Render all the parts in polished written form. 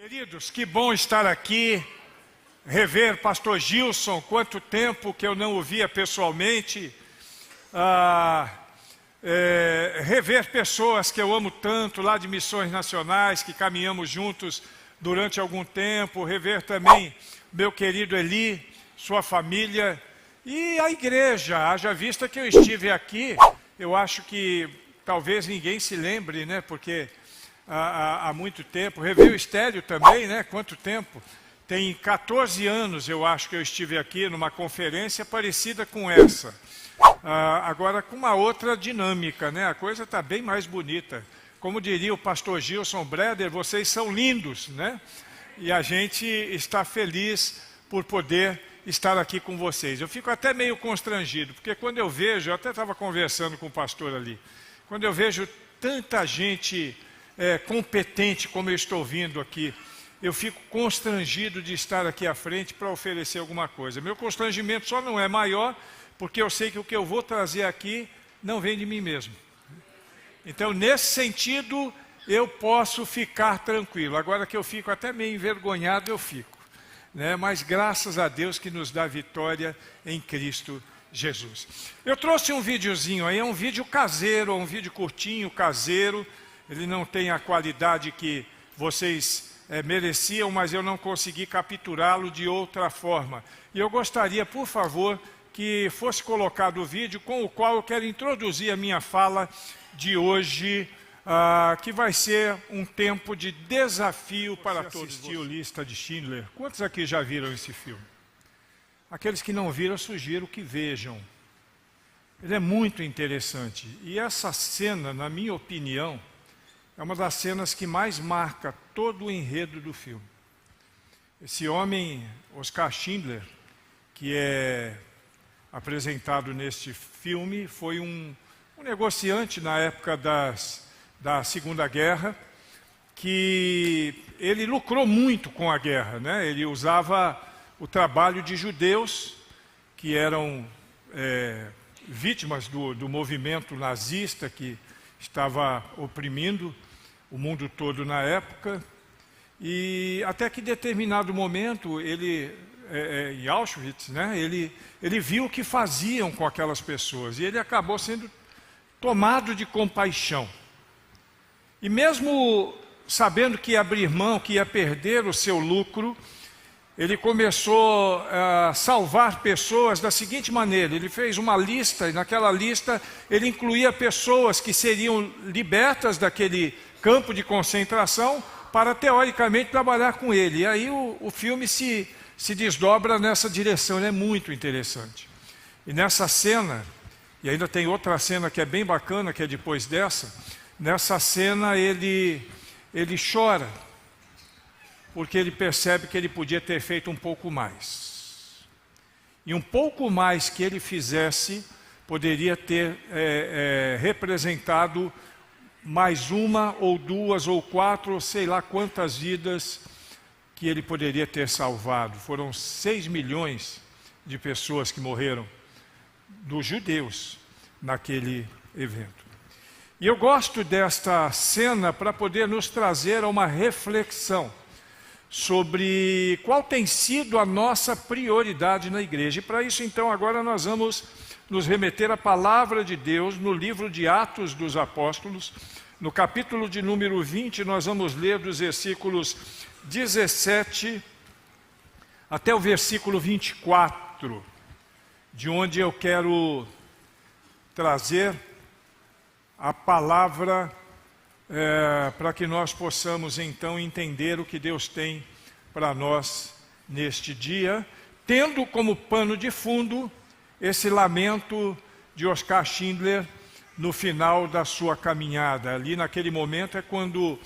Queridos, que bom estar aqui, rever pastor Gilson, quanto tempo que eu não o via pessoalmente, rever pessoas que eu amo tanto lá de Missões Nacionais, que caminhamos juntos durante algum tempo, rever também meu querido Eli, sua família e a igreja. Haja vista que eu estive aqui, eu acho que talvez ninguém se lembre, né, porque há muito tempo, rever o Estélio também, né, quanto tempo? Tem 14 anos, eu acho que eu estive aqui numa conferência parecida com essa. Agora com uma outra dinâmica, né? A coisa está bem mais bonita. Como diria o pastor Gilson Breder, vocês são lindos, né? E a gente está feliz por poder estar aqui com vocês. Eu fico até meio constrangido, porque quando eu vejo, eu até estava conversando com o pastor ali, quando eu vejo tanta gente competente como eu estou vindo aqui, eu fico constrangido de estar aqui à frente para oferecer alguma coisa. Meu constrangimento só não é maior, porque eu sei que o que eu vou trazer aqui não vem de mim mesmo. Então, nesse sentido, eu posso ficar tranquilo. Agora que eu fico até meio envergonhado, eu fico, né? Mas graças a Deus que nos dá vitória em Cristo Jesus. Eu trouxe um videozinho aí, é um vídeo caseiro, um vídeo curtinho, caseiro. Ele não tem a qualidade que vocês mereciam, mas eu não consegui capturá-lo de outra forma. E eu gostaria, por favor, que fosse colocado o vídeo com o qual eu quero introduzir a minha fala de hoje, que vai ser um tempo de desafio para todos. Você assistiu Lista de Schindler? Quantos aqui já viram esse filme? Aqueles que não viram, eu sugiro que vejam. Ele é muito interessante. E essa cena, na minha opinião, é uma das cenas que mais marca todo o enredo do filme. Esse homem, Oskar Schindler, que é apresentado neste filme, foi um negociante na época da Segunda Guerra, que ele lucrou muito com a guerra, né? Ele usava o trabalho de judeus que eram vítimas do movimento nazista que estava oprimindo o mundo todo na época, e até que em determinado momento ele em Auschwitz, né, ele viu o que faziam com aquelas pessoas, e ele acabou sendo tomado de compaixão. E mesmo sabendo que ia abrir mão, que ia perder o seu lucro, ele começou a salvar pessoas da seguinte maneira: ele fez uma lista, e naquela lista ele incluía pessoas que seriam libertas daquele campo de concentração para, teoricamente, trabalhar com ele. E aí o filme se desdobra nessa direção, ele é muito interessante. E nessa cena, e ainda tem outra cena que é bem bacana, que é depois dessa, nessa cena ele chora, porque ele percebe que ele podia ter feito um pouco mais. E um pouco mais que ele fizesse, poderia ter representado mais uma, ou duas, ou quatro, ou sei lá quantas vidas que ele poderia ter salvado. Foram 6 milhões de pessoas que morreram, dos judeus, naquele evento. E eu gosto desta cena para poder nos trazer a uma reflexão sobre qual tem sido a nossa prioridade na igreja. E para isso, então, agora nós vamos nos remeter à palavra de Deus no livro de Atos dos Apóstolos. No capítulo de número 20, nós vamos ler dos versículos 17 até o versículo 24, de onde eu quero trazer a palavra para que nós possamos então entender o que Deus tem para nós neste dia, tendo como pano de fundo esse lamento de Oskar Schindler no final da sua caminhada. Ali naquele momento é quando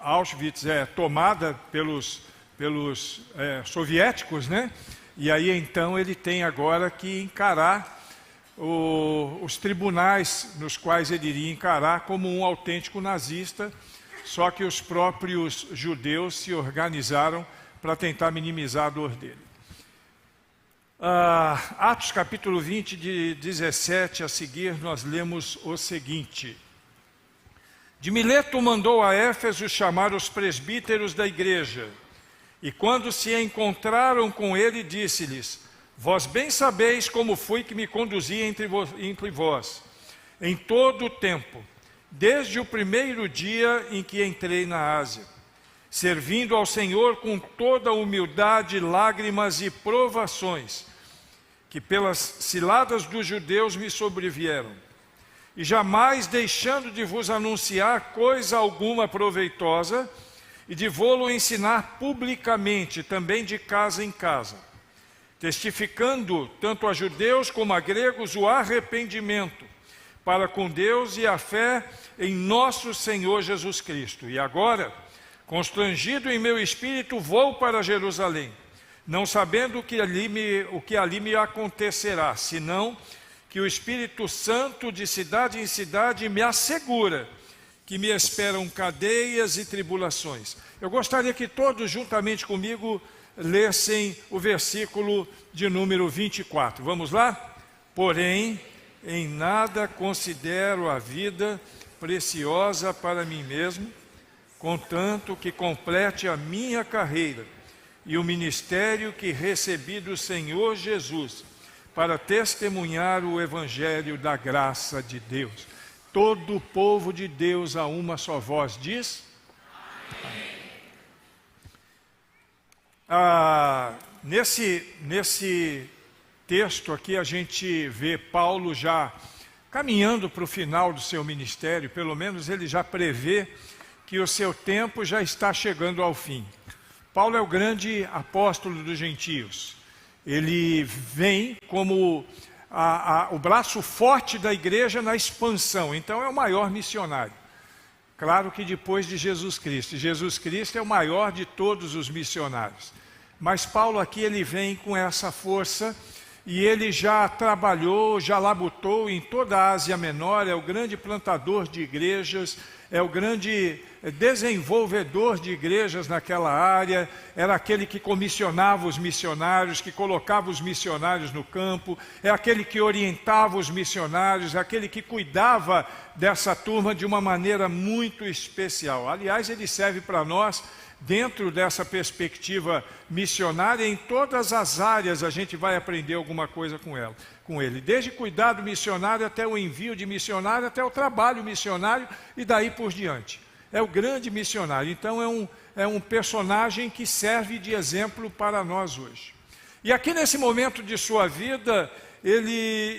Auschwitz é tomada pelos soviéticos, né? E aí então ele tem agora que encarar os tribunais nos quais ele iria encarar como um autêntico nazista, só que os próprios judeus se organizaram para tentar minimizar a dor dele. Atos capítulo 20, de 17 a seguir, nós lemos o seguinte: De Mileto mandou a Éfeso chamar os presbíteros da igreja, e quando se encontraram com ele, disse-lhes: vós bem sabeis como fui que me conduzi entre vós, em todo o tempo, desde o primeiro dia em que entrei na Ásia, servindo ao Senhor com toda humildade, lágrimas e provações, que pelas ciladas dos judeus me sobrevieram, e jamais deixando de vos anunciar coisa alguma proveitosa, e de vô-lo ensinar publicamente, também de casa em casa, testificando tanto a judeus como a gregos o arrependimento para com Deus e a fé em nosso Senhor Jesus Cristo. E agora, constrangido em meu espírito, vou para Jerusalém, não sabendo o que ali me acontecerá, senão que o Espírito Santo de cidade em cidade me assegura que me esperam cadeias e tribulações. Eu gostaria que todos juntamente comigo lessem o versículo de número 24. Vamos lá? Porém, em nada considero a vida preciosa para mim mesmo, contanto que complete a minha carreira e o ministério que recebi do Senhor Jesus, para testemunhar o evangelho da graça de Deus. Todo o povo de Deus a uma só voz diz: amém. Nesse texto aqui a gente vê Paulo já caminhando para o final do seu ministério, pelo menos ele já prevê que o seu tempo já está chegando ao fim. Paulo é o grande apóstolo dos gentios. Ele vem como o braço forte da igreja na expansão, então é o maior missionário. Claro que depois de Jesus Cristo. Jesus Cristo é o maior de todos os missionários. Mas Paulo aqui ele vem com essa força e ele já trabalhou, já labutou em toda a Ásia Menor, é o grande plantador de igrejas, é o grande desenvolvedor de igrejas naquela área, era aquele que comissionava os missionários, que colocava os missionários no campo, é aquele que orientava os missionários, é aquele que cuidava dessa turma de uma maneira muito especial. Aliás, ele serve para nós, dentro dessa perspectiva missionária, em todas as áreas a gente vai aprender alguma coisa com ele. Desde cuidar do missionário até o envio de missionário, até o trabalho missionário e daí por diante. É o grande missionário, então é um personagem que serve de exemplo para nós hoje. E aqui nesse momento de sua vida, ele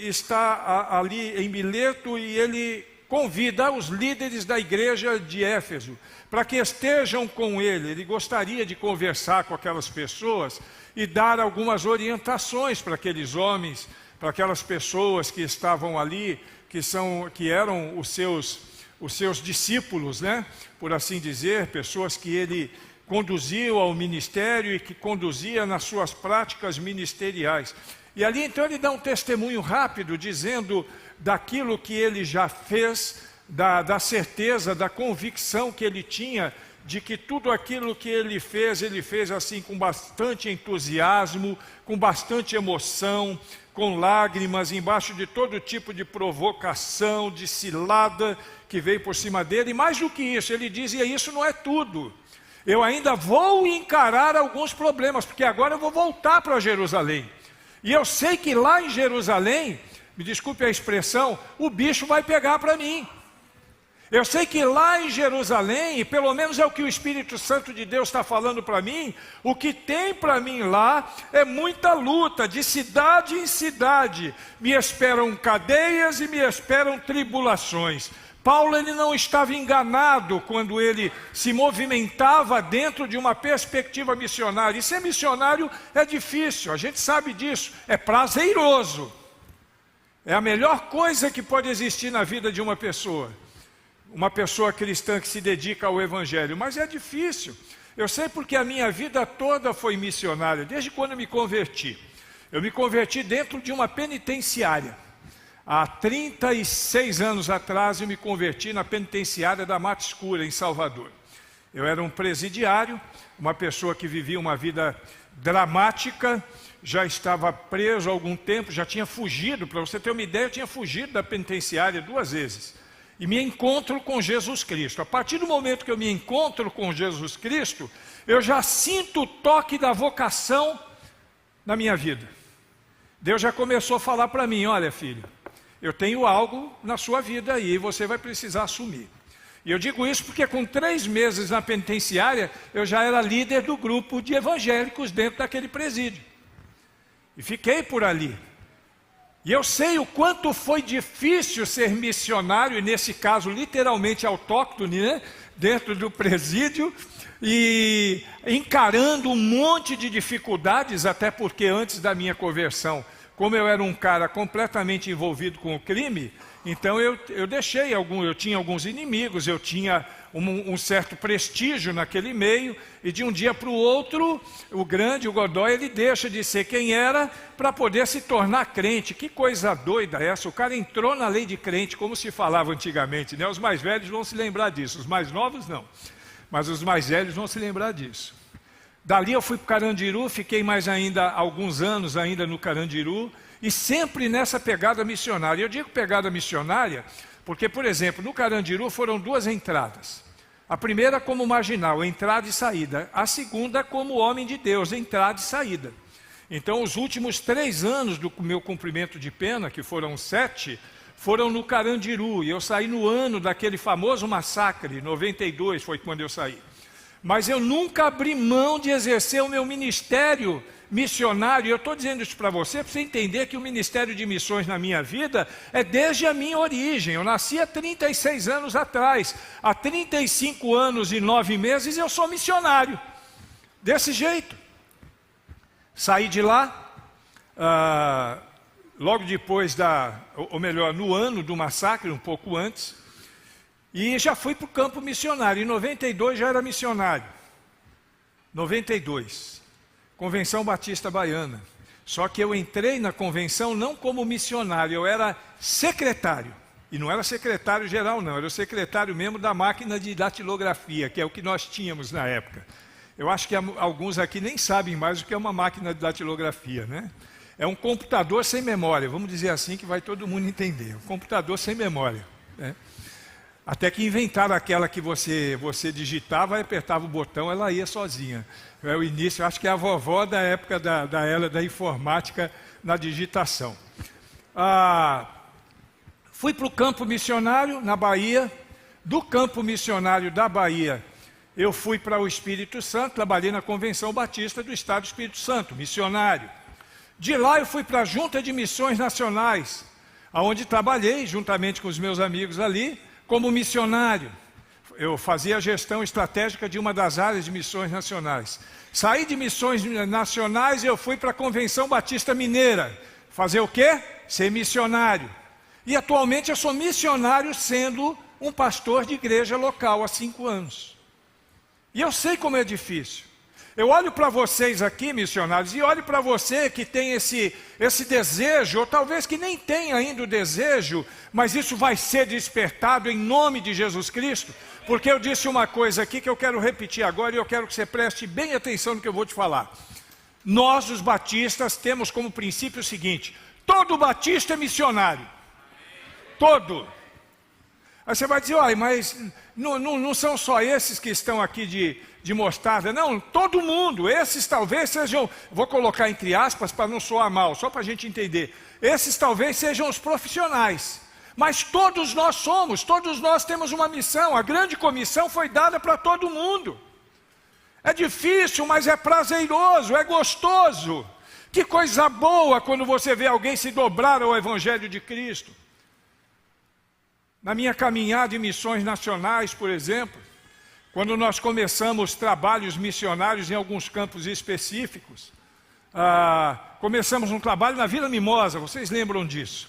está ali em Mileto e ele convida os líderes da igreja de Éfeso para que estejam com ele. Ele gostaria de conversar com aquelas pessoas e dar algumas orientações para aqueles homens, para aquelas pessoas que estavam ali, que eram os seus discípulos, né? Por assim dizer, pessoas que ele conduziu ao ministério e que conduzia nas suas práticas ministeriais. E ali então ele dá um testemunho rápido, dizendo daquilo que ele já fez, da certeza, da convicção que ele tinha de que tudo aquilo que ele fez assim com bastante entusiasmo, com bastante emoção, com lágrimas, embaixo de todo tipo de provocação, de cilada que veio por cima dele. E mais do que isso, ele dizia: isso não é tudo. Eu ainda vou encarar alguns problemas, porque agora eu vou voltar para Jerusalém. E eu sei que lá em Jerusalém, me desculpe a expressão, o bicho vai pegar para mim. Eu sei que lá em Jerusalém, e pelo menos é o que o Espírito Santo de Deus está falando para mim, o que tem para mim lá é muita luta, de cidade em cidade. Me esperam cadeias e me esperam tribulações. Paulo ele não estava enganado quando ele se movimentava dentro de uma perspectiva missionária. E ser missionário é difícil, a gente sabe disso, é prazeroso. É a melhor coisa que pode existir na vida de uma pessoa cristã que se dedica ao Evangelho, mas é difícil. Eu sei porque a minha vida toda foi missionária, desde quando eu me converti. Eu me converti dentro de uma penitenciária. Há 36 anos atrás eu me converti na penitenciária da Mata Escura, em Salvador. Eu era um presidiário, uma pessoa que vivia uma vida dramática, já estava preso há algum tempo, já tinha fugido, para você ter uma ideia, eu tinha fugido da penitenciária 2 vezes. e me encontro com Jesus Cristo. A partir do momento que eu me encontro com Jesus Cristo, eu já sinto o toque da vocação na minha vida. Deus já começou a falar para mim: olha, filho, eu tenho algo na sua vida aí, você vai precisar assumir. E eu digo isso porque com 3 meses na penitenciária, eu já era líder do grupo de evangélicos dentro daquele presídio. E fiquei por ali. E eu sei o quanto foi difícil ser missionário, e nesse caso literalmente autóctone, né? Dentro do presídio, e encarando um monte de dificuldades, até porque antes da minha conversão, como eu era um cara completamente envolvido com o crime, então eu tinha alguns inimigos, eu tinha um certo prestígio naquele meio, e de um dia para o outro, o Godoy, ele deixa de ser quem era para poder se tornar crente. Que coisa doida essa, o cara entrou na lei de crente, como se falava antigamente, né? Os mais velhos vão se lembrar disso, os mais novos não, mas os mais velhos vão se lembrar disso. Dali eu fui para o Carandiru, fiquei mais ainda, alguns anos ainda no Carandiru, e sempre nessa pegada missionária. Eu digo pegada missionária porque, por exemplo, no Carandiru foram 2 entradas. A primeira como marginal, entrada e saída. A segunda como homem de Deus, entrada e saída. Então os últimos 3 anos do meu cumprimento de pena, que foram 7, foram no Carandiru. E eu saí no ano daquele famoso massacre, 92 foi quando eu saí. Mas eu nunca abri mão de exercer o meu ministério missionário. Eu estou dizendo isso para você entender que o ministério de missões na minha vida é desde a minha origem. Eu nasci há 36 anos atrás. Há 35 anos e 9 meses eu sou missionário. Desse jeito. Saí de lá, logo depois ou melhor, no ano do massacre, um pouco antes. E já fui para o campo missionário. Em 92 já era missionário. 92. Convenção Batista Baiana. Só que eu entrei na convenção não como missionário, eu era secretário. E não era secretário geral não, era o secretário mesmo da máquina de datilografia, que é o que nós tínhamos na época. Eu acho que alguns aqui nem sabem mais o que é uma máquina de datilografia, né? É um computador sem memória, vamos dizer assim que vai todo mundo entender. Um computador sem memória, né? Até que inventaram aquela que você digitava e apertava o botão, ela ia sozinha. É o início, acho que é a vovó da época da informática na digitação. Fui para o campo missionário na Bahia. Do campo missionário da Bahia, eu fui para o Espírito Santo, trabalhei na Convenção Batista do Estado do Espírito Santo, missionário. De lá eu fui para a Junta de Missões Nacionais, onde trabalhei juntamente com os meus amigos ali, como missionário. Eu fazia a gestão estratégica de uma das áreas de missões nacionais. Saí de missões nacionais e eu fui para a Convenção Batista Mineira. Fazer o quê? Ser missionário. E atualmente eu sou missionário sendo um pastor de igreja local há 5 anos. E eu sei como é difícil. Eu olho para vocês aqui, missionários, e olho para você que tem esse desejo, ou talvez que nem tenha ainda o desejo, mas isso vai ser despertado em nome de Jesus Cristo, porque eu disse uma coisa aqui que eu quero repetir agora, e eu quero que você preste bem atenção no que eu vou te falar. Nós, os batistas, temos como princípio o seguinte: todo batista é missionário. Todo. Aí você vai dizer: olha, mas não são só esses que estão aqui de mostarda. Não, todo mundo. Esses talvez sejam, vou colocar entre aspas para não soar mal, só para a gente entender. Esses talvez sejam os profissionais. Mas todos nós temos uma missão. A grande comissão foi dada para todo mundo. É difícil, mas é prazeroso, é gostoso. Que coisa boa quando você vê alguém se dobrar ao Evangelho de Cristo. Na minha caminhada em missões nacionais, por exemplo, quando nós começamos trabalhos missionários em alguns campos específicos, começamos um trabalho na Vila Mimosa, vocês lembram disso?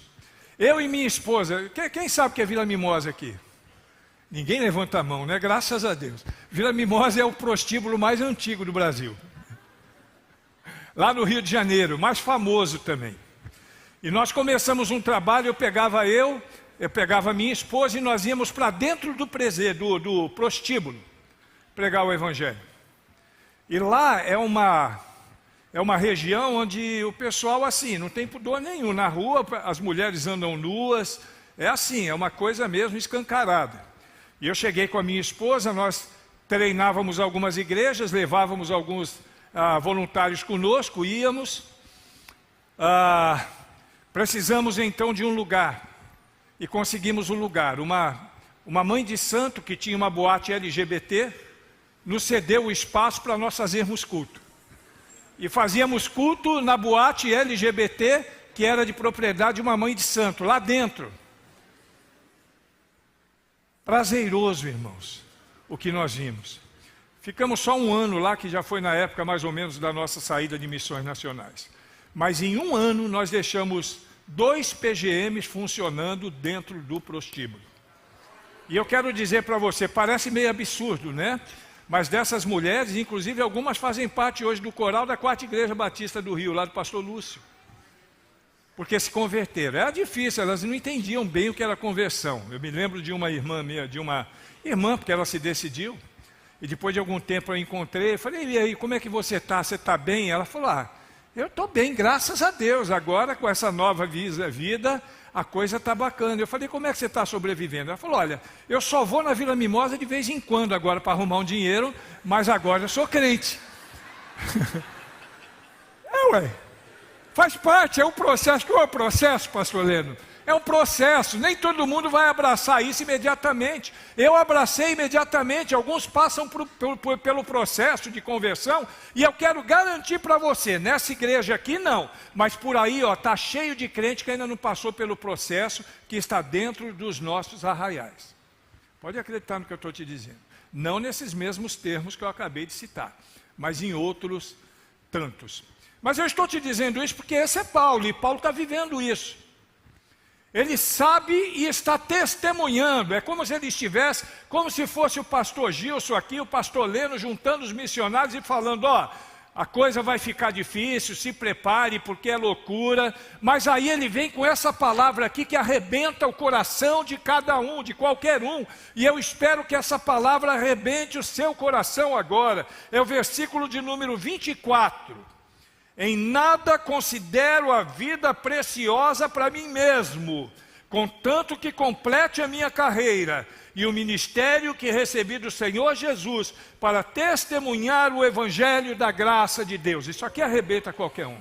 Eu e minha esposa, quem sabe o que é Vila Mimosa aqui? Ninguém levanta a mão, né? Graças a Deus. Vila Mimosa é o prostíbulo mais antigo do Brasil. Lá no Rio de Janeiro, mais famoso também. E nós começamos um trabalho, eu pegava minha esposa e nós íamos para dentro do prostíbulo pregar o Evangelho. E lá é uma região onde o pessoal assim, não tem pudor nenhum. Na rua as mulheres andam nuas, É assim, é uma coisa mesmo escancarada. E eu cheguei com a minha esposa, nós treinávamos algumas igrejas, levávamos alguns voluntários conosco, íamos. Precisamos então de um lugar. E conseguimos um lugar. Uma mãe de santo que tinha uma boate LGBT, nos cedeu o espaço para nós fazermos culto. E fazíamos culto na boate LGBT, que era de propriedade de uma mãe de santo, lá dentro. Prazeroso, irmãos, o que nós vimos. Ficamos só um ano lá, que já foi na época mais ou menos da nossa saída de missões nacionais. Mas em um ano nós deixamos 2 PGMs funcionando dentro do prostíbulo. E eu quero dizer para você, parece meio absurdo, né? Mas dessas mulheres, inclusive algumas fazem parte hoje do coral da 4ª Igreja Batista do Rio, lá do pastor Lúcio. Porque se converteram. Era difícil, elas não entendiam bem o que era conversão. Eu me lembro de uma irmã, porque ela se decidiu. E depois de algum tempo eu encontrei, falei, e aí, como é que você está? Você está bem? Ela falou, eu estou bem, graças a Deus. Agora, com essa nova vida, a coisa está bacana. Eu falei, como é que você está sobrevivendo? Ela falou, olha, eu só vou na Vila Mimosa de vez em quando agora para arrumar um dinheiro, mas agora eu sou crente. Faz parte, é um processo. Qual é o processo, pastor Leno? É um processo, nem todo mundo vai abraçar isso imediatamente. Eu abracei imediatamente, alguns passam pelo processo de conversão, e eu quero garantir para você, nessa igreja aqui não, mas por aí está cheio de crente que ainda não passou pelo processo que está dentro dos nossos arraiais. Pode acreditar no que eu estou te dizendo. Não nesses mesmos termos que eu acabei de citar, mas em outros tantos. Mas eu estou te dizendo isso porque esse é Paulo, e Paulo está vivendo isso. Ele sabe e está testemunhando. É como se ele estivesse, como se fosse o pastor Gilson aqui, o pastor Leno, juntando os missionários e falando, a coisa vai ficar difícil, se prepare porque é loucura. Mas aí ele vem com essa palavra aqui que arrebenta o coração de cada um, de qualquer um. E eu espero que essa palavra arrebente o seu coração agora. É o versículo de número 24. Em nada considero a vida preciosa para mim mesmo, contanto que complete a minha carreira e o ministério que recebi do Senhor Jesus para testemunhar o evangelho da graça de Deus. Isso aqui arrebenta qualquer um.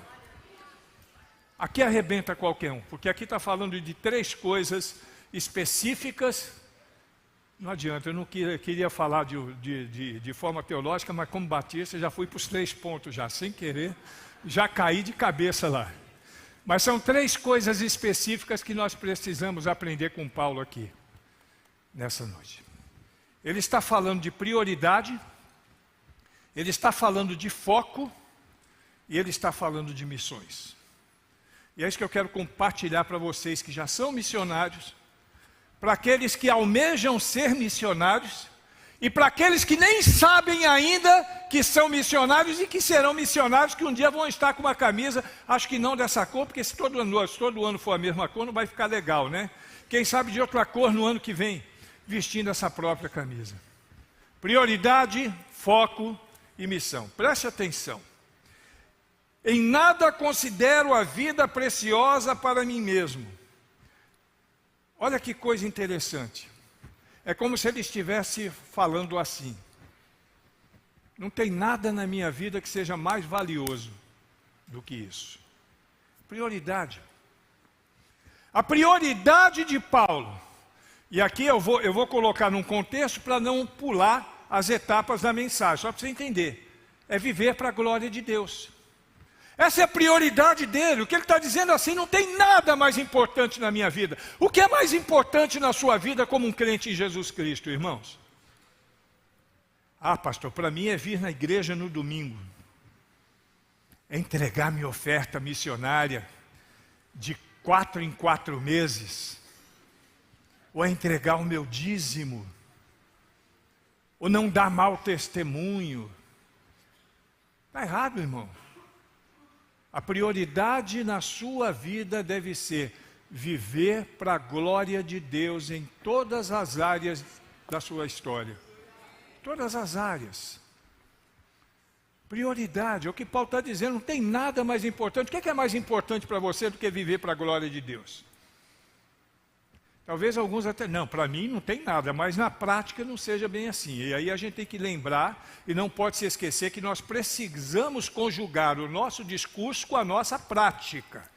Aqui arrebenta qualquer um, porque aqui está falando de 3 coisas específicas. Não adianta, eu não queria falar de forma teológica, mas como batista já fui para os 3 pontos já, sem querer. Já caí de cabeça lá. Mas são 3 coisas específicas que nós precisamos aprender com Paulo aqui, nessa noite. Ele está falando de prioridade, ele está falando de foco, e ele está falando de missões. E é isso que eu quero compartilhar para vocês que já são missionários, para aqueles que almejam ser missionários, e para aqueles que nem sabem ainda que são missionários e que serão missionários, que um dia vão estar com uma camisa, acho que não dessa cor, porque se todo ano for a mesma cor, não vai ficar legal, né? Quem sabe de outra cor no ano que vem, vestindo essa própria camisa. Prioridade, foco e missão. Preste atenção. Em nada considero a vida preciosa para mim mesmo. Olha que coisa interessante. É como se ele estivesse falando assim. Não tem nada na minha vida que seja mais valioso do que isso. Prioridade. A prioridade de Paulo. E aqui eu vou colocar num contexto para não pular as etapas da mensagem, só para você entender. É viver para a glória de Deus. Essa é a prioridade dele. O que ele está dizendo assim, não tem nada mais importante na minha vida. O que é mais importante na sua vida como um crente em Jesus Cristo, irmãos? Pastor, para mim é vir na igreja no domingo. É entregar minha oferta missionária de 4 em 4 meses. Ou é entregar o meu dízimo. Ou não dar mau testemunho. Está errado, irmão. A prioridade na sua vida deve ser viver para a glória de Deus em todas as áreas da sua história. Todas as áreas. Prioridade, é o que Paulo está dizendo, não tem nada mais importante. O que é mais importante para você do que viver para a glória de Deus? Talvez alguns até, não, para mim não tem nada, mas na prática não seja bem assim. E aí a gente tem que lembrar, e não pode se esquecer, que nós precisamos conjugar o nosso discurso com a nossa prática.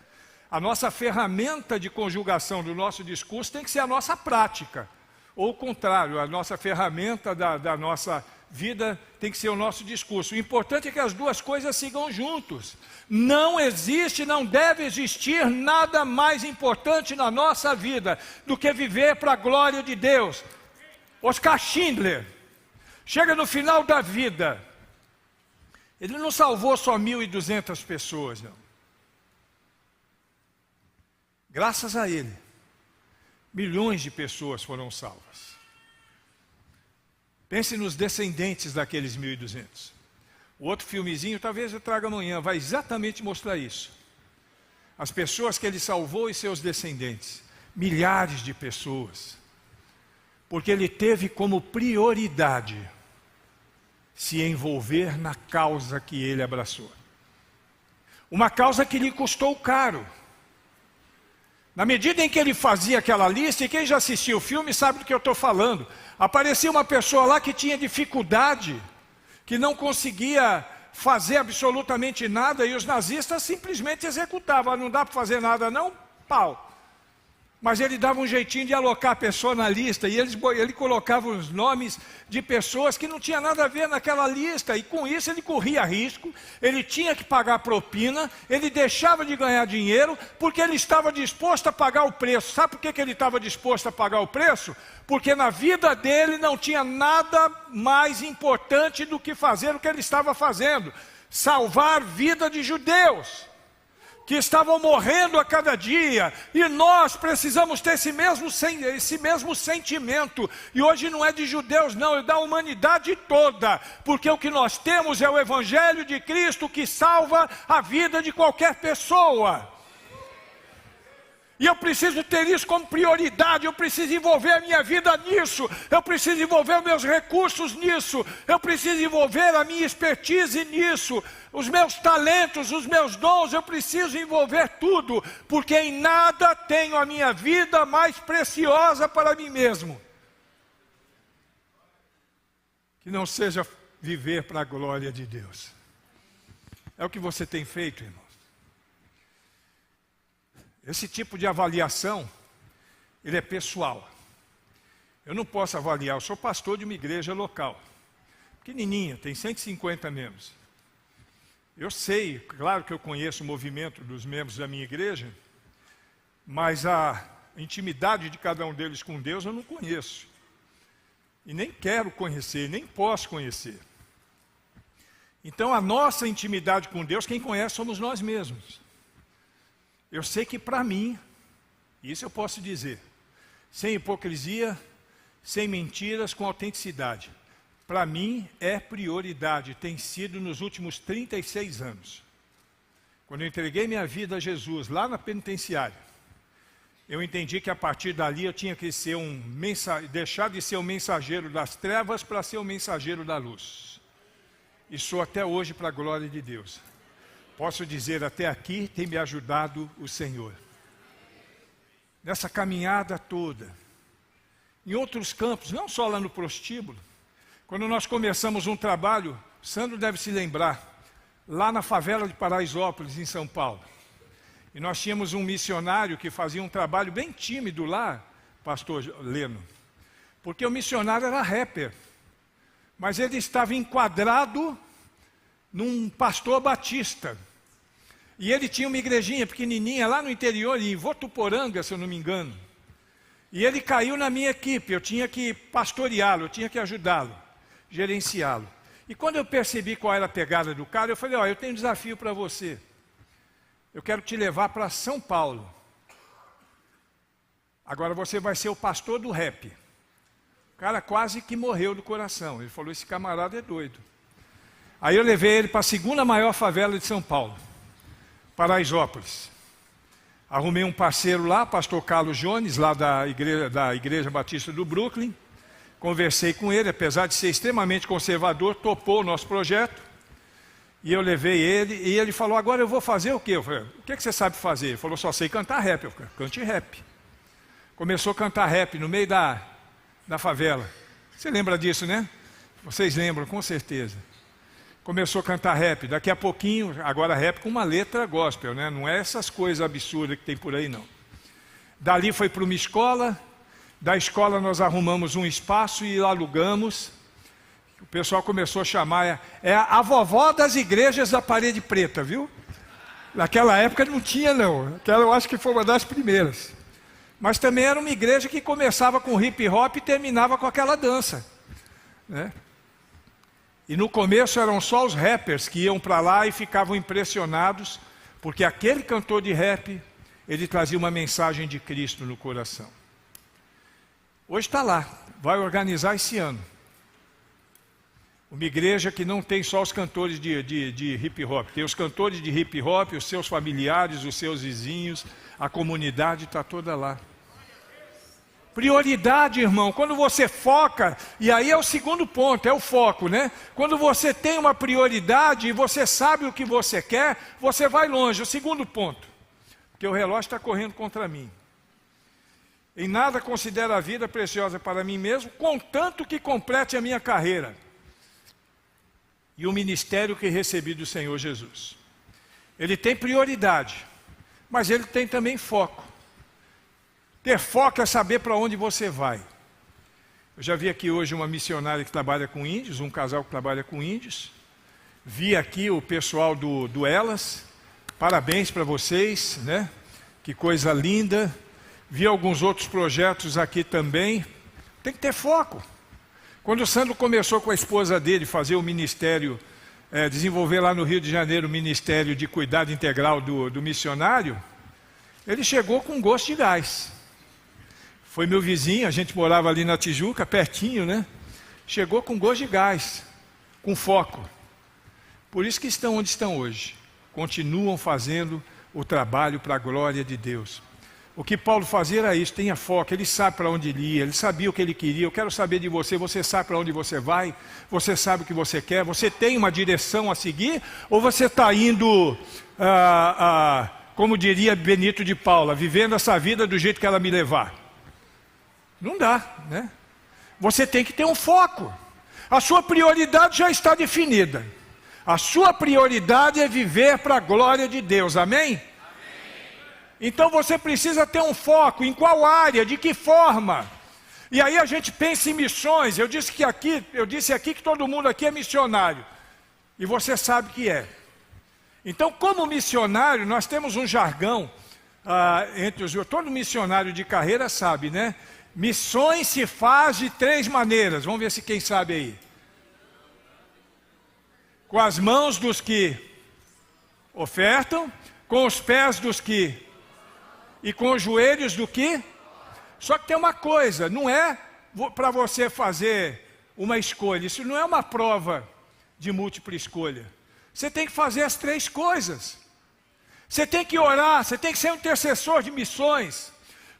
A nossa ferramenta de conjugação do nosso discurso tem que ser a nossa prática. Ou o contrário, a nossa ferramenta da nossa vida tem que ser o nosso discurso. O importante é que as duas coisas sigam juntos. Não existe, não deve existir nada mais importante na nossa vida do que viver para a glória de Deus. Oscar Schindler chega no final da vida. Ele não salvou só 1.200 pessoas, não. Graças a ele, milhões de pessoas foram salvas. Pense nos descendentes daqueles 1.200. O outro filmezinho, talvez eu traga amanhã, vai exatamente mostrar isso. As pessoas que ele salvou e seus descendentes. Milhares de pessoas. Porque ele teve como prioridade se envolver na causa que ele abraçou. Uma causa que lhe custou caro. Na medida em que ele fazia aquela lista, e quem já assistiu o filme sabe do que eu estou falando, aparecia uma pessoa lá que tinha dificuldade, que não conseguia fazer absolutamente nada, e os nazistas simplesmente executavam. Não dá para fazer nada não? Pau. Mas ele dava um jeitinho de alocar a pessoa na lista, e ele colocava os nomes de pessoas que não tinha nada a ver naquela lista, e com isso ele corria risco, ele tinha que pagar propina, ele deixava de ganhar dinheiro, porque ele estava disposto a pagar o preço. Sabe por que ele estava disposto a pagar o preço? Porque na vida dele não tinha nada mais importante do que fazer o que ele estava fazendo, salvar vida de judeus que estavam morrendo a cada dia, e nós precisamos ter esse mesmo sentimento, e hoje não é de judeus não, é da humanidade toda, porque o que nós temos é o Evangelho de Cristo que salva a vida de qualquer pessoa. E eu preciso ter isso como prioridade, eu preciso envolver a minha vida nisso, eu preciso envolver meus recursos nisso, eu preciso envolver a minha expertise nisso, os meus talentos, os meus dons, eu preciso envolver tudo, porque em nada tenho a minha vida mais preciosa para mim mesmo, que não seja viver para a glória de Deus. É o que você tem feito, irmão. Esse tipo de avaliação, ele é pessoal. Eu não posso avaliar, eu sou pastor de uma igreja local, pequenininha, tem 150 membros. Eu sei, claro que eu conheço o movimento dos membros da minha igreja, mas a intimidade de cada um deles com Deus eu não conheço. E nem quero conhecer, nem posso conhecer. Então a nossa intimidade com Deus, quem conhece somos nós mesmos. Eu sei que para mim, isso eu posso dizer, sem hipocrisia, sem mentiras, com autenticidade, para mim é prioridade, tem sido nos últimos 36 anos. Quando eu entreguei minha vida a Jesus, lá na penitenciária, eu entendi que a partir dali eu tinha que ser deixar de ser um mensageiro das trevas para ser um mensageiro da luz. E sou até hoje para a glória de Deus. Posso dizer, até aqui tem me ajudado o Senhor. Nessa caminhada toda. Em outros campos, não só lá no prostíbulo. Quando nós começamos um trabalho, Sandro deve se lembrar, lá na favela de Paraisópolis, em São Paulo. E nós tínhamos um missionário que fazia um trabalho bem tímido lá, pastor Leno. Porque o missionário era rapper. Mas ele estava enquadrado num pastor batista. E ele tinha uma igrejinha pequenininha lá no interior, em Votuporanga, se eu não me engano. E ele caiu na minha equipe, eu tinha que pastoreá-lo, eu tinha que ajudá-lo, gerenciá-lo. E quando eu percebi qual era a pegada do cara, eu falei, eu tenho um desafio para você. Eu quero te levar para São Paulo. Agora você vai ser o pastor do rap. O cara quase que morreu do coração. Ele falou, esse camarada é doido. Aí eu levei ele para a segunda maior favela de São Paulo, Paraisópolis. Arrumei um parceiro lá, pastor Carlos Jones, lá da igreja Batista do Brooklyn. Conversei com ele, apesar de ser extremamente conservador, topou o nosso projeto. E eu levei ele, e ele falou, agora eu vou fazer o quê? Eu falei, o que você sabe fazer? Ele falou, só sei cantar rap. Eu falei, cante rap. começou a cantar rap no meio da favela. Você lembra disso, né? Vocês lembram, com certeza. Começou a cantar rap, daqui a pouquinho, agora rap com uma letra gospel, né? Não é essas coisas absurdas que tem por aí, não. Dali foi para uma escola, da escola nós arrumamos um espaço e alugamos. O pessoal começou a chamar, é a vovó das igrejas da Parede Preta, viu? Naquela época não tinha, não. Aquela eu acho que foi uma das primeiras. Mas também era uma igreja que começava com hip hop e terminava com aquela dança, né? E no começo eram só os rappers que iam para lá e ficavam impressionados, porque aquele cantor de rap, ele trazia uma mensagem de Cristo no coração. Hoje está lá, vai organizar esse ano. Uma igreja que não tem só os cantores de hip hop, tem os cantores de hip hop, os seus familiares, os seus vizinhos, a comunidade está toda lá. Prioridade, irmão, quando você foca, e aí é o segundo ponto, é o foco, né? Quando você tem uma prioridade e você sabe o que você quer, você vai longe. O segundo ponto, porque o relógio está correndo contra mim. Em nada considero a vida preciosa para mim mesmo, contanto que complete a minha carreira e o ministério que recebi do Senhor Jesus. Ele tem prioridade, mas ele tem também foco. Ter foco é saber para onde você vai. Eu já vi aqui hoje uma missionária que trabalha com índios, um casal que trabalha com índios. Vi aqui o pessoal do Elas. Parabéns para vocês, né? Que coisa linda. Vi alguns outros projetos aqui também. Tem que ter foco. Quando o Sandro começou com a esposa dele fazer o ministério, desenvolver lá no Rio de Janeiro o ministério de cuidado integral do missionário, ele chegou com gosto de gás. Foi meu vizinho, a gente morava ali na Tijuca, pertinho, né? Chegou com gosto de gás, com foco. Por isso que estão onde estão hoje. Continuam fazendo o trabalho para a glória de Deus. O que Paulo fazia era isso, tenha foco, ele sabe para onde ele ia, ele sabia o que ele queria. Eu quero saber de você, você sabe para onde você vai, você sabe o que você quer, você tem uma direção a seguir, ou você está indo, como diria Benito de Paula, vivendo essa vida do jeito que ela me levar? Não dá, né? Você tem que ter um foco. A sua prioridade já está definida. A sua prioridade é viver para a glória de Deus, amém? Então você precisa ter um foco, em qual área, de que forma? E aí a gente pensa em missões. Eu disse aqui que todo mundo aqui é missionário. E você sabe que é. Então, como missionário, nós temos um jargão, todo missionário de carreira sabe, né? Missões se faz de 3 maneiras. Vamos ver se quem sabe aí. Com as mãos dos que ofertam, com os pés dos que... e com os joelhos do que? Só que tem uma coisa, não é para você fazer uma escolha, isso não é uma prova de múltipla escolha. Você tem que fazer as 3 coisas. Você tem que orar, você tem que ser um intercessor de missões.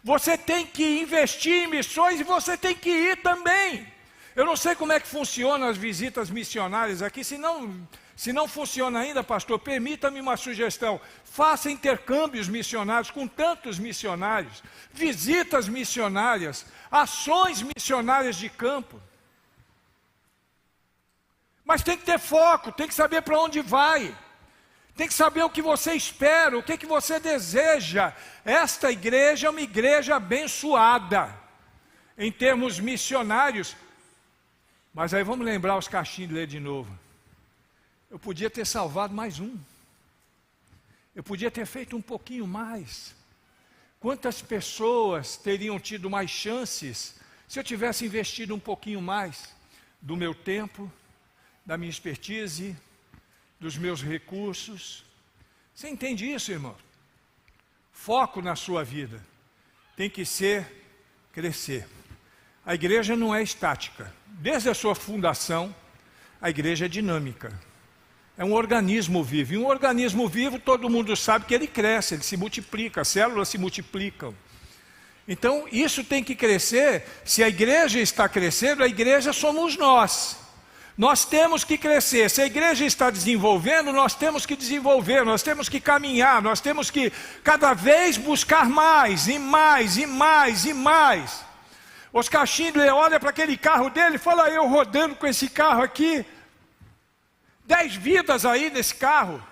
Você tem que investir em missões e você tem que ir também. Eu não sei como é que funcionam as visitas missionárias aqui, se não funciona ainda, pastor, permita-me uma sugestão. Faça intercâmbios missionários com tantos missionários, visitas missionárias, ações missionárias de campo. Mas tem que ter foco, tem que saber para onde vai. Tem que saber o que você espera, o que você deseja. Esta igreja é uma igreja abençoada, em termos missionários. Mas aí vamos lembrar os cachinhos de ler de novo. Eu podia ter salvado mais um. Eu podia ter feito um pouquinho mais. Quantas pessoas teriam tido mais chances se eu tivesse investido um pouquinho mais do meu tempo, da minha expertise, dos meus recursos? Você entende isso, irmão? Foco na sua vida tem que ser crescer. A igreja não é estática. Desde a sua fundação, a igreja é dinâmica. É um organismo vivo. E um organismo vivo, todo mundo sabe que ele cresce, ele se multiplica, as células se multiplicam. Então, isso tem que crescer. Se a igreja está crescendo, a igreja somos nós. Nós temos que crescer. Se a igreja está desenvolvendo, nós temos que desenvolver, nós temos que caminhar, nós temos que cada vez buscar mais, e mais, e mais, e mais. Oscar Schindler olha para aquele carro dele e fala, eu rodando com esse carro aqui, 10 vidas aí nesse carro.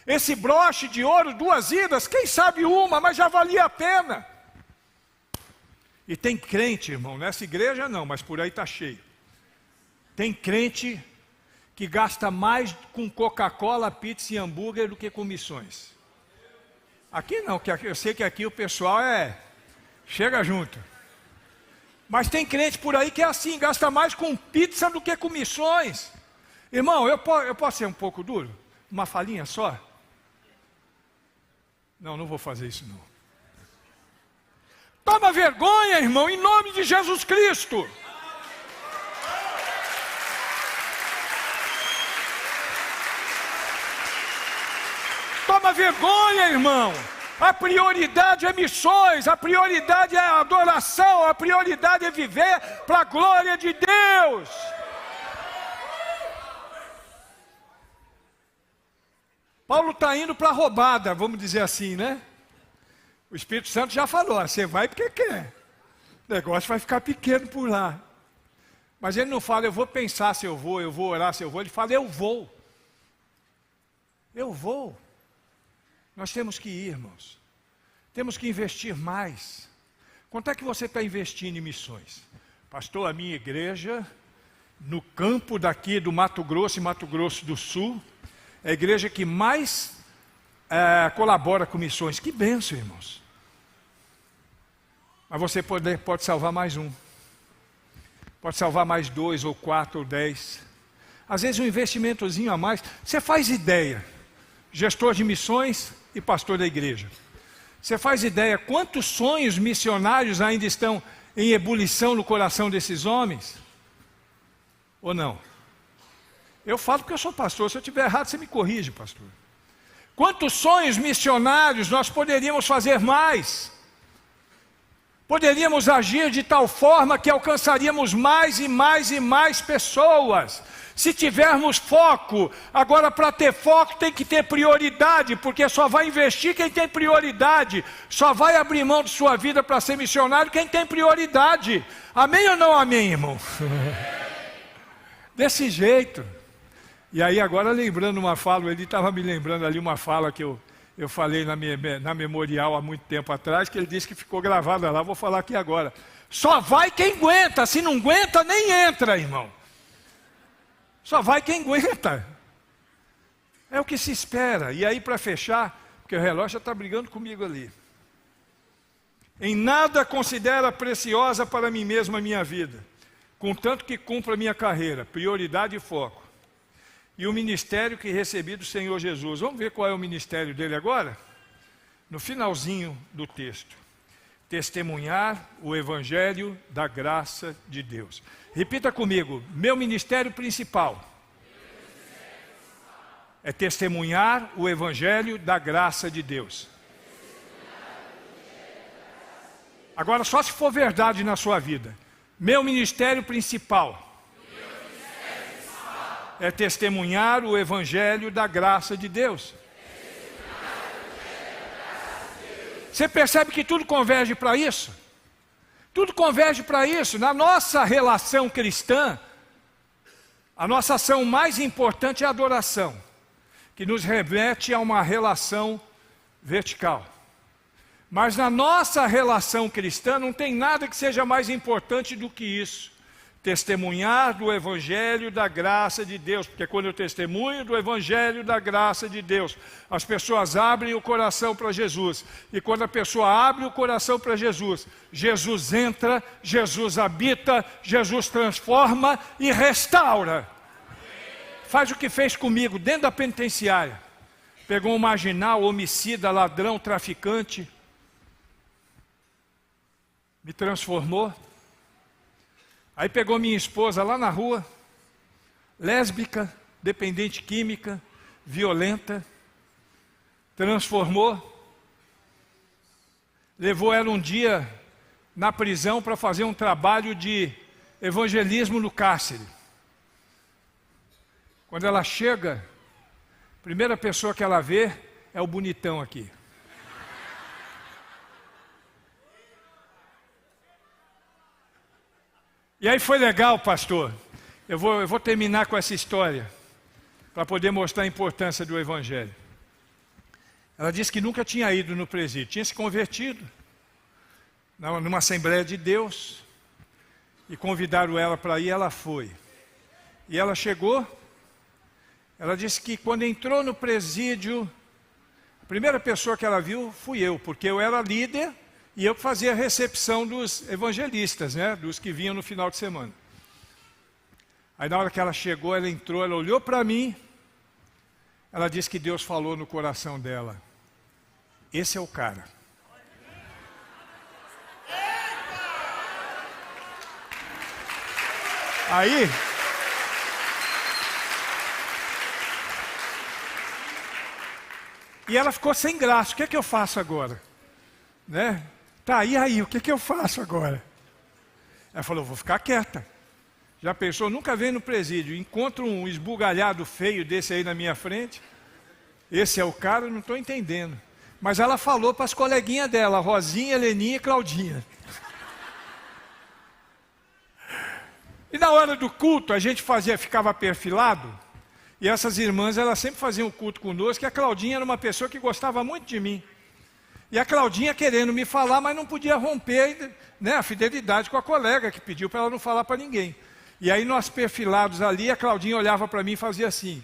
Esse broche de ouro, 2 vidas, quem sabe uma, mas já valia a pena. E tem crente, irmão, nessa igreja não, mas por aí está cheio. Tem crente que gasta mais com Coca-Cola, pizza e hambúrguer do que com missões. Aqui não, que eu sei que aqui o pessoal chega junto. Mas tem crente por aí que é assim, gasta mais com pizza do que com missões. Irmão, eu posso ser um pouco duro? Uma falinha só? Não vou fazer isso não. Toma vergonha, irmão, em nome de Jesus Cristo. Toma vergonha, irmão. A prioridade é missões, a prioridade é adoração, a prioridade é viver para a glória de Deus. Paulo está indo para a roubada, vamos dizer assim, né? O Espírito Santo já falou, você vai porque quer. O negócio vai ficar pequeno por lá. Mas ele não fala, eu vou pensar se eu vou orar se eu vou. Ele fala, eu vou. Eu vou. Nós temos que ir, irmãos. Temos que investir mais. Quanto é que você está investindo em missões? Pastor, a minha igreja, no campo daqui do Mato Grosso e Mato Grosso do Sul, é a igreja que mais colabora com missões. Que bênção, irmãos. Mas você pode salvar mais um. Pode salvar mais 2, ou 4, ou 10. Às vezes um investimentozinho a mais. Você faz ideia. Gestor de missões e pastor da igreja. Você faz ideia quantos sonhos missionários ainda estão em ebulição no coração desses homens? Ou não? Eu falo porque eu sou pastor, se eu estiver errado você me corrige, pastor. Quantos sonhos missionários nós poderíamos fazer mais? Poderíamos agir de tal forma que alcançaríamos mais e mais e mais pessoas. Se tivermos foco, agora para ter foco tem que ter prioridade, porque só vai investir quem tem prioridade, só vai abrir mão de sua vida para ser missionário quem tem prioridade. Amém ou não amém, irmão? Desse jeito. E aí agora lembrando uma fala, ele estava me lembrando ali uma fala que eu falei na memorial há muito tempo atrás, que ele disse que ficou gravada lá, vou falar aqui agora. Só vai quem aguenta, se não aguenta nem entra, irmão. Só vai quem aguenta. É o que se espera. E aí para fechar, porque o relógio já está brigando comigo ali. Em nada considera preciosa para mim mesmo a minha vida, contanto que cumpra a minha carreira, prioridade e foco. E o ministério que recebi do Senhor Jesus. Vamos ver qual é o ministério dele agora? No finalzinho do texto. Testemunhar o evangelho da graça de Deus. Repita comigo, meu ministério principal é testemunhar o evangelho da graça de Deus. Agora só se for verdade na sua vida. Meu ministério principal é testemunhar o evangelho da graça de Deus. Você percebe que tudo converge para isso? Tudo converge para isso. Na nossa relação cristã, a nossa ação mais importante é a adoração, que nos remete a uma relação vertical. Mas na nossa relação cristã não tem nada que seja mais importante do que isso. Testemunhar do evangelho da graça de Deus, porque quando eu testemunho do evangelho da graça de Deus, as pessoas abrem o coração para Jesus, e quando a pessoa abre o coração para Jesus, Jesus entra, Jesus habita, Jesus transforma e restaura. Faz o que fez comigo dentro da penitenciária. Pegou um marginal, homicida, ladrão, traficante, me transformou. Aí pegou minha esposa lá na rua, lésbica, dependente química, violenta, transformou, levou ela um dia na prisão para fazer um trabalho de evangelismo no cárcere. Quando ela chega, a primeira pessoa que ela vê é o bonitão aqui. E aí foi legal, pastor. Eu vou terminar com essa história, para poder mostrar a importância do Evangelho. Ela disse que nunca tinha ido no presídio, tinha se convertido numa Assembleia de Deus, e convidaram ela para ir, ela foi. E ela chegou, ela disse que quando entrou no presídio, a primeira pessoa que ela viu fui eu, porque eu era líder e eu fazia a recepção dos evangelistas, né, dos que vinham no final de semana. Aí na hora que ela chegou, ela entrou, ela olhou para mim, ela disse que Deus falou no coração dela: esse é o cara. Aí, e ela ficou sem graça. O que é que eu faço agora? Né? Tá, e aí, o que é que eu faço agora? Ela falou: vou ficar quieta. Já pensou? Nunca veio no presídio, encontro um esbugalhado feio desse aí na minha frente. Esse é o cara, eu não estou entendendo. Mas ela falou para as coleguinhas dela, Rosinha, Heleninha e Claudinha. E na hora do culto, a gente ficava perfilado, e essas irmãs, elas sempre faziam o culto conosco, e a Claudinha era uma pessoa que gostava muito de mim. E a Claudinha querendo me falar, mas não podia romper, né, a fidelidade com a colega, que pediu para ela não falar para ninguém. E aí nós perfilados ali, a Claudinha olhava para mim e fazia assim.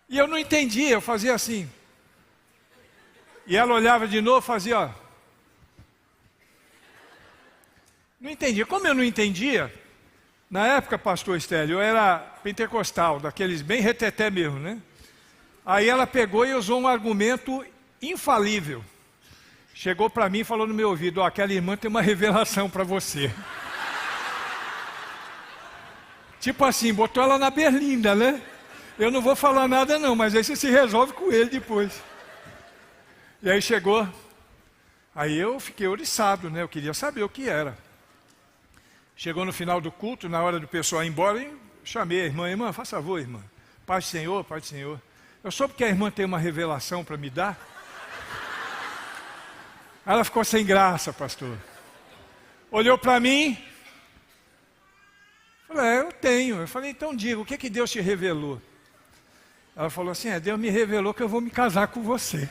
E eu não entendia, eu fazia assim. E ela olhava de novo e fazia, ó. Não entendia. Como eu não entendia, na época, pastor Estélio, eu era pentecostal, daqueles bem reteté mesmo, né? Aí ela pegou e usou um argumento infalível. Chegou para mim e falou no meu ouvido: ó, aquela irmã tem uma revelação para você. Tipo assim, botou ela na berlinda, né? Eu não vou falar nada não, mas aí você se resolve com ele depois. E aí chegou, aí eu fiquei ouriçado, né? Eu queria saber o que era. Chegou no final do culto, na hora do pessoal ir embora, eu chamei a irmã: irmã, faça favor, irmã. Paz do Senhor, paz do Senhor. Eu soube que a irmã tem uma revelação para me dar. Ela ficou sem graça, pastor. Olhou para mim. Falei: eu tenho. Eu falei: então diga, o que que Deus te revelou? Ela falou assim: Deus me revelou que eu vou me casar com você.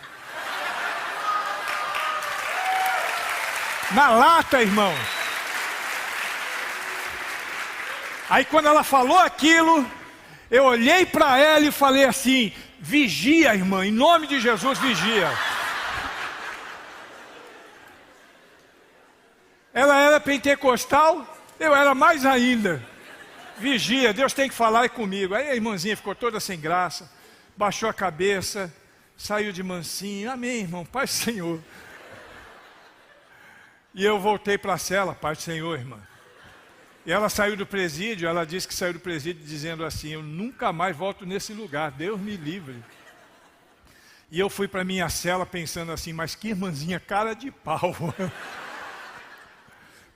Na lata, irmão. Aí quando ela falou aquilo, eu olhei para ela e falei assim: vigia, irmã, em nome de Jesus, vigia. Ela era pentecostal, eu era mais ainda. Vigia, Deus tem que falar comigo. Aí a irmãzinha ficou toda sem graça, baixou a cabeça, saiu de mansinho. Amém, irmão, paz do Senhor. E eu voltei para a cela: paz do Senhor, irmã. E ela saiu do presídio, ela disse que saiu do presídio dizendo assim: eu nunca mais volto nesse lugar, Deus me livre. E eu fui para minha cela pensando assim: mas que irmãzinha cara de pau.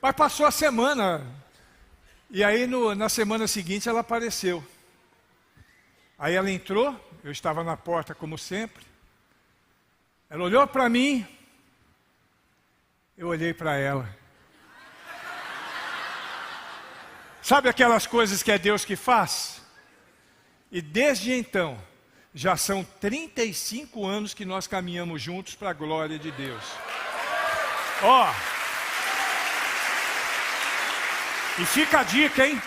Mas passou a semana, e aí na semana seguinte ela apareceu. Aí ela entrou, eu estava na porta como sempre. Ela olhou para mim, eu olhei para ela. Sabe aquelas coisas que é Deus que faz? E desde então, já são 35 anos que nós caminhamos juntos para a glória de Deus. Ó, e fica a dica, hein?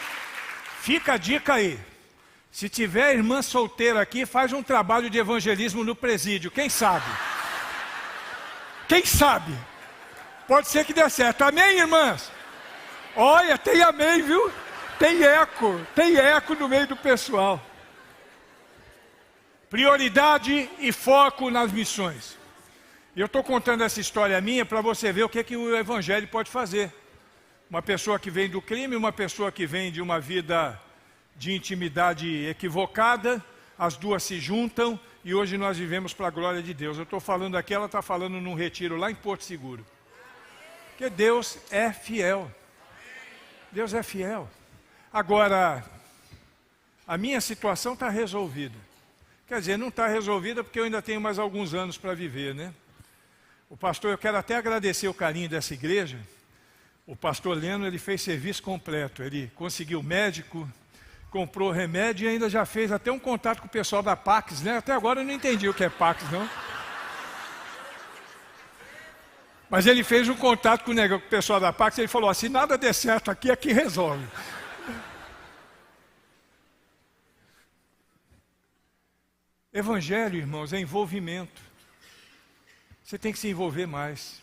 Fica a dica aí. Se tiver irmã solteira aqui, faz um trabalho de evangelismo no presídio, quem sabe? Quem sabe? Pode ser que dê certo. Amém, irmãs? Olha, tem amém, viu? Tem eco no meio do pessoal. Prioridade e foco nas missões. E eu estou contando essa história minha para você ver o que o Evangelho pode fazer. Uma pessoa que vem do crime, uma pessoa que vem de uma vida de intimidade equivocada, as duas se juntam e hoje nós vivemos para a glória de Deus. Eu estou falando aqui, ela está falando num retiro lá em Porto Seguro. Porque Deus é fiel. Deus é fiel. Agora, a minha situação está resolvida. Quer dizer, não está resolvida porque eu ainda tenho mais alguns anos para viver, né? O pastor, eu quero até agradecer o carinho dessa igreja. O pastor Leno, ele fez serviço completo. Ele conseguiu médico, comprou remédio e ainda já fez até um contato com o pessoal da Pax, né? Até agora eu não entendi o que é Pax, não. Mas ele fez um contato com o pessoal da Pax e ele falou, se nada der certo aqui, aqui resolve. Evangelho, irmãos, é envolvimento. Você tem que se envolver mais.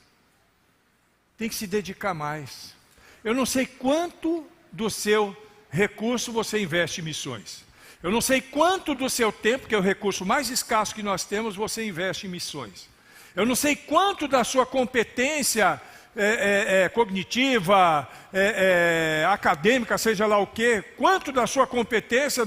Tem que se dedicar mais. Eu não sei quanto do seu recurso você investe em missões. Eu não sei quanto do seu tempo, que é o recurso mais escasso que nós temos, você investe em missões. Eu não sei quanto da sua competência cognitiva, acadêmica, seja lá o quê, quanto da sua competência,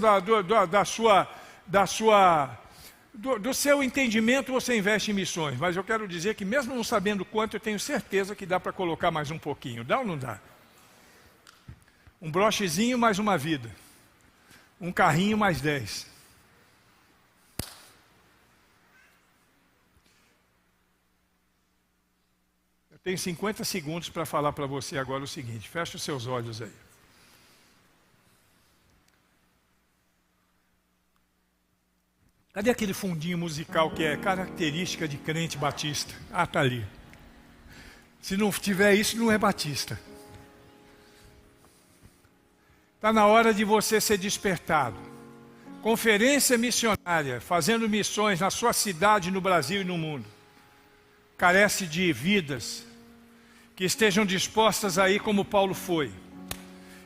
do seu entendimento você investe em missões. Mas eu quero dizer que mesmo não sabendo quanto, eu tenho certeza que dá para colocar mais um pouquinho. Dá ou não dá? Um brochezinho mais uma vida. Um carrinho mais 10. Eu tenho 50 segundos para falar para você agora o seguinte. Feche os seus olhos aí. Cadê aquele fundinho musical que é característica de crente batista? Ah, está ali. Se não tiver isso, não é batista. Está na hora de você ser despertado. Conferência missionária, fazendo missões na sua cidade, no Brasil e no mundo. Carece de vidas que estejam dispostas aí como Paulo foi.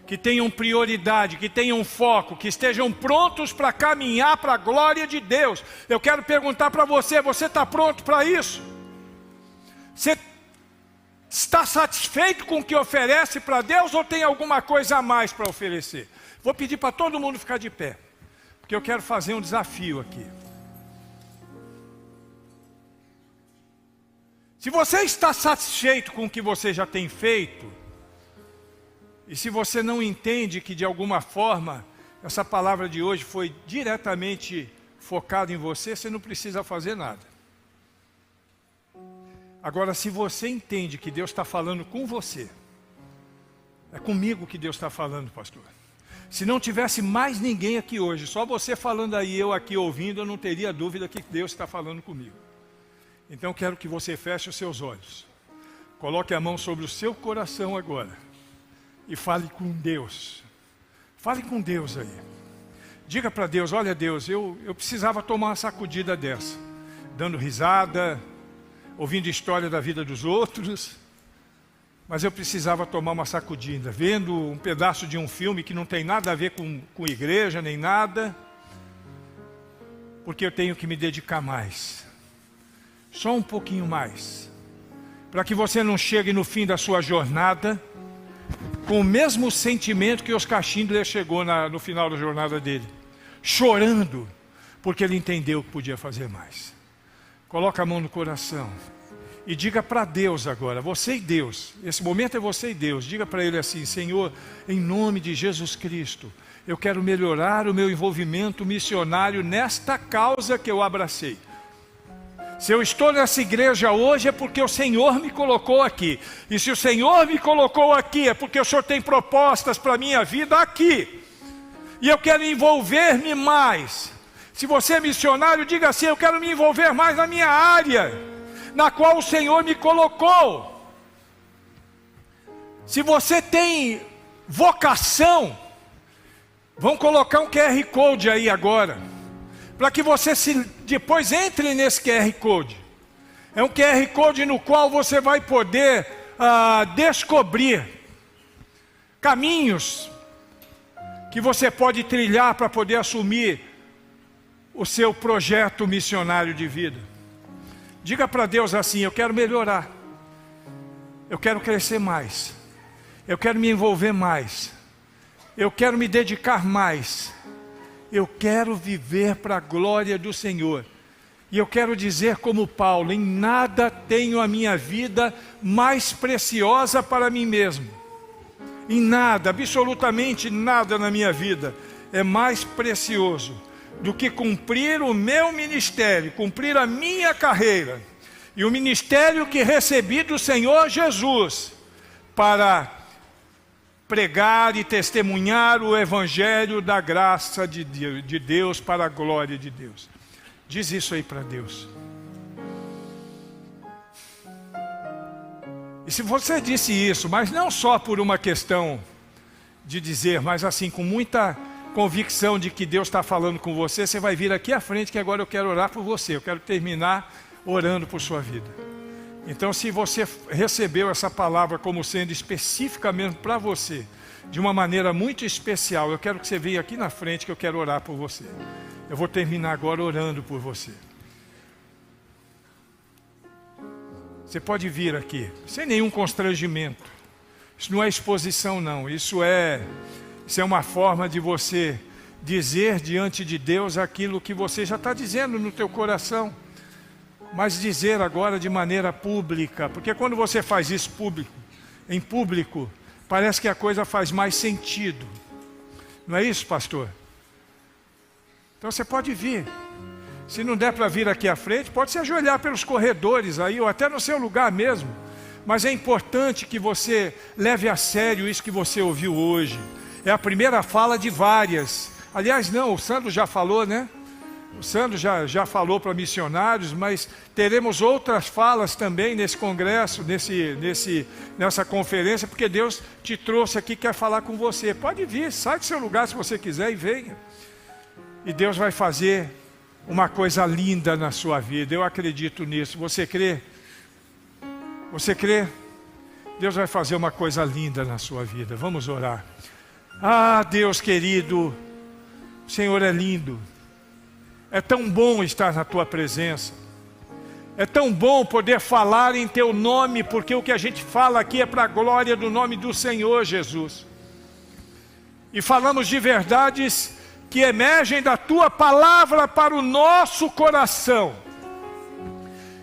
Que tenham prioridade, que tenham foco, que estejam prontos para caminhar para a glória de Deus. Eu quero perguntar para você, você está pronto para isso? Você está satisfeito com o que oferece para Deus ou tem alguma coisa a mais para oferecer? Vou pedir para todo mundo ficar de pé, porque eu quero fazer um desafio aqui. Se você está satisfeito com o que você já tem feito, e se você não entende que de alguma forma essa palavra de hoje foi diretamente focada em você, você não precisa fazer nada. Agora, se você entende que Deus está falando com você, é comigo que Deus está falando, pastor. Se não tivesse mais ninguém aqui hoje, só você falando aí, eu aqui ouvindo, eu não teria dúvida que Deus está falando comigo. Então quero que você feche os seus olhos. Coloque a mão sobre o seu coração agora. E fale com Deus. Fale com Deus aí. Diga para Deus, olha Deus, eu precisava tomar uma sacudida dessa. Dando risada, ouvindo história da vida dos outros. Mas eu precisava tomar uma sacudida. Vendo um pedaço de um filme que não tem nada a ver com igreja, nem nada. Porque eu tenho que me dedicar mais. Só um pouquinho mais. Para que você não chegue no fim da sua jornada com o mesmo sentimento que Oscar Schindler chegou no final da jornada dele. Chorando, porque ele entendeu que podia fazer mais. Coloca a mão no coração. E diga para Deus agora, você e Deus. Esse momento é você e Deus. Diga para Ele assim, Senhor, em nome de Jesus Cristo, eu quero melhorar o meu envolvimento missionário nesta causa que eu abracei. Se eu estou nessa igreja hoje é porque o Senhor me colocou aqui. E se o Senhor me colocou aqui é porque o Senhor tem propostas para a minha vida aqui. E eu quero envolver-me mais. Se você é missionário, diga assim, eu quero me envolver mais na minha área, na qual o Senhor me colocou. Se você tem vocação, vamos colocar um QR Code aí agora, para que você depois entre nesse QR Code. É um QR Code no qual você vai poder descobrir caminhos que você pode trilhar para poder assumir o seu projeto missionário de vida. Diga para Deus assim, eu quero melhorar, eu quero crescer mais, eu quero me envolver mais, eu quero me dedicar mais, eu quero viver para a glória do Senhor. E eu quero dizer como Paulo, em nada tenho a minha vida mais preciosa para mim mesmo. em nada, absolutamente nada na minha vida é mais precioso do que cumprir o meu ministério, cumprir a minha carreira e o ministério que recebi do Senhor Jesus para pregar e testemunhar o evangelho da graça de Deus para a glória de Deus. Diz isso aí para Deus. E se você disse isso, mas não só por uma questão de dizer, mas assim com muita convicção de que Deus está falando com você, você vai vir aqui à frente que agora eu quero orar por você. Eu quero terminar orando por sua vida. Então, se você recebeu essa palavra como sendo especificamente para você, de uma maneira muito especial, eu quero que você venha aqui na frente que eu quero orar por você. Eu vou terminar agora orando por você. Você pode vir aqui, sem nenhum constrangimento. Isso não é exposição não, isso é uma forma de você dizer diante de Deus aquilo que você já está dizendo no teu coração. Mas dizer agora de maneira pública, porque quando você faz isso em público, parece que a coisa faz mais sentido. Não é isso, pastor? Então você pode vir. Se não der para vir aqui à frente, pode se ajoelhar pelos corredores aí, ou até no seu lugar mesmo. Mas é importante que você leve a sério isso que você ouviu hoje. É a primeira fala de várias. Aliás, não, o Sandro já falou, né? O Sandro já falou para missionários, mas teremos outras falas também nesse congresso, nessa conferência, porque Deus te trouxe aqui e quer falar com você. Pode vir, sai do seu lugar se você quiser e venha. E Deus vai fazer uma coisa linda na sua vida, eu acredito nisso. Você crê? Você crê? Deus vai fazer uma coisa linda na sua vida. Vamos orar. Ah, Deus querido, o Senhor é lindo. É tão bom estar na Tua presença. É tão bom poder falar em Teu nome, porque o que a gente fala aqui é para a glória do nome do Senhor Jesus. E falamos de verdades que emergem da Tua palavra para o nosso coração.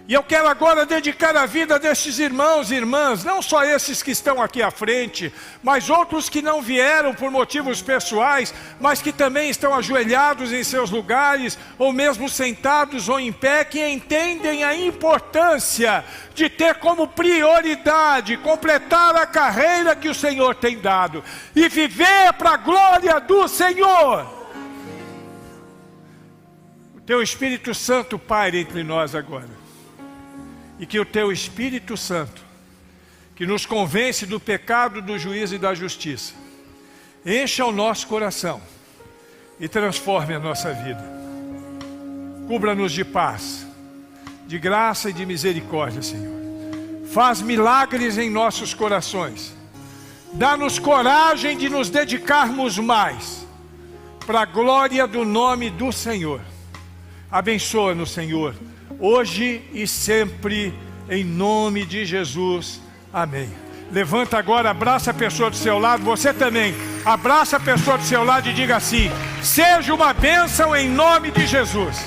E eu quero agora dedicar a vida destes irmãos e irmãs, não só esses que estão aqui à frente, mas outros que não vieram por motivos pessoais, mas que também estão ajoelhados em seus lugares, ou mesmo sentados ou em pé, que entendem a importância de ter como prioridade completar a carreira que o Senhor tem dado e viver para a glória do Senhor. O Teu Espírito Santo paire entre nós agora. E que o Teu Espírito Santo, que nos convence do pecado, do juízo e da justiça, encha o nosso coração e transforme a nossa vida. Cubra-nos de paz, de graça e de misericórdia, Senhor. Faz milagres em nossos corações. Dá-nos coragem de nos dedicarmos mais para a glória do nome do Senhor. Abençoa-nos, Senhor, hoje e sempre, em nome de Jesus. Amém. Levanta agora, abraça a pessoa do seu lado, você também. Abraça a pessoa do seu lado e diga assim: seja uma bênção em nome de Jesus.